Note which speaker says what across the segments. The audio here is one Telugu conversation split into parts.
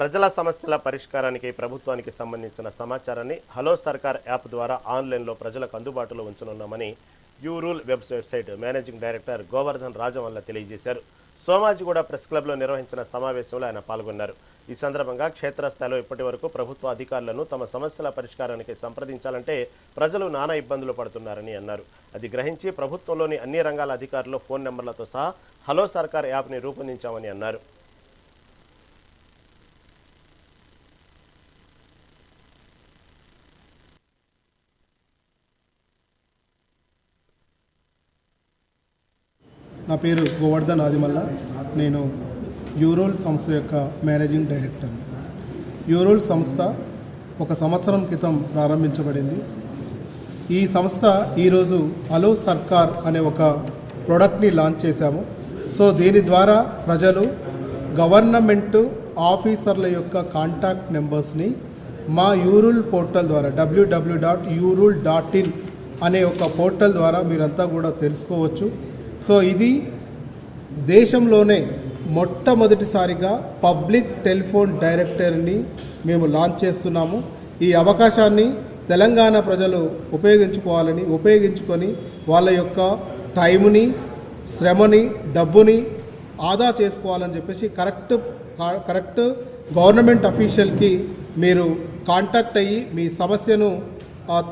Speaker 1: ప్రజల సమస్యల పరిష్కారానికి ప్రభుత్వానికి సంబంధించిన సమాచారాన్ని హలో సర్కార్ యాప్ ద్వారా ఆన్లైన్లో ప్రజలకు అందుబాటులో ఉంచనున్నామని యూరూల్ వెబ్సైట్ మేనేజింగ్ డైరెక్టర్ గోవర్ధన్ రాజవల్ల తెలియజేశారు. సోమాజిగూడ ప్రెస్ క్లబ్లో నిర్వహించిన సమావేశంలో ఆయన పాల్గొన్నారు. ఈ సందర్భంగా క్షేత్రస్థాయిలో ఇప్పటివరకు ప్రభుత్వ అధికారులను తమ సమస్యల పరిష్కారానికి సంప్రదించాలంటే ప్రజలు నానా ఇబ్బందులు పడుతున్నారని అన్నారు. అది గ్రహించి ప్రభుత్వంలోని అన్ని రంగాల అధికారులు ఫోన్ నెంబర్లతో సహా హలో సర్కార్ యాప్ని రూపొందించామని అన్నారు.
Speaker 2: నా పేరు గోవర్ధన్ ఆదిమల్ల. నేను యూరోల్ సంస్థ యొక్క మేనేజింగ్ డైరెక్టర్. యూరోల్ సంస్థ 1 సంవత్సరం క్రితం ప్రారంభించబడింది. ఈ సంస్థ ఈరోజు హలో సర్కార్ అనే ఒక ప్రోడక్ట్ని లాంచ్ చేశాము. సో దీని ద్వారా ప్రజలు గవర్నమెంట్ ఆఫీసర్ల యొక్క కాంటాక్ట్ నెంబర్స్ని మా యూరూల్ పోర్టల్ ద్వారా www.urul.in అనే ఒక పోర్టల్ ద్వారా మీరంతా కూడా తెలుసుకోవచ్చు. సో ఇది దేశంలోనే మొట్టమొదటిసారిగా పబ్లిక్ టెలిఫోన్ డైరెక్టరీని మేము లాంచ్ చేస్తున్నాము. ఈ అవకాశాన్ని తెలంగాణ ప్రజలు ఉపయోగించుకొని వాళ్ళ యొక్క టైంని, శ్రమని, డబ్బుని ఆదా చేసుకోవాలని చెప్పేసి కరెక్ట్ గవర్నమెంట్ అఫీషియల్కి మీరు కాంటాక్ట్ అయ్యి మీ సమస్యను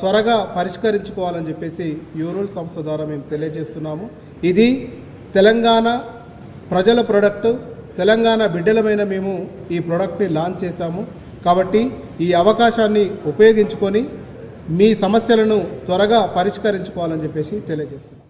Speaker 2: త్వరగా పరిష్కరించుకోవాలని చెప్పేసి యూరోల్ సంస్థ ద్వారా మేము తెలియజేస్తున్నాము. ఇది తెలంగాణ ప్రజల ప్రోడక్ట్. తెలంగాణ బిడ్డలమైన మేము ఈ ప్రోడక్ట్ని లాంచ్ చేశాము. కాబట్టి ఈ అవకాశాన్ని ఉపయోగించుకొని మీ సమస్యలను త్వరగా పరిష్కరించుకోవాలని చెప్పేసి తెలియజేస్తున్నాం.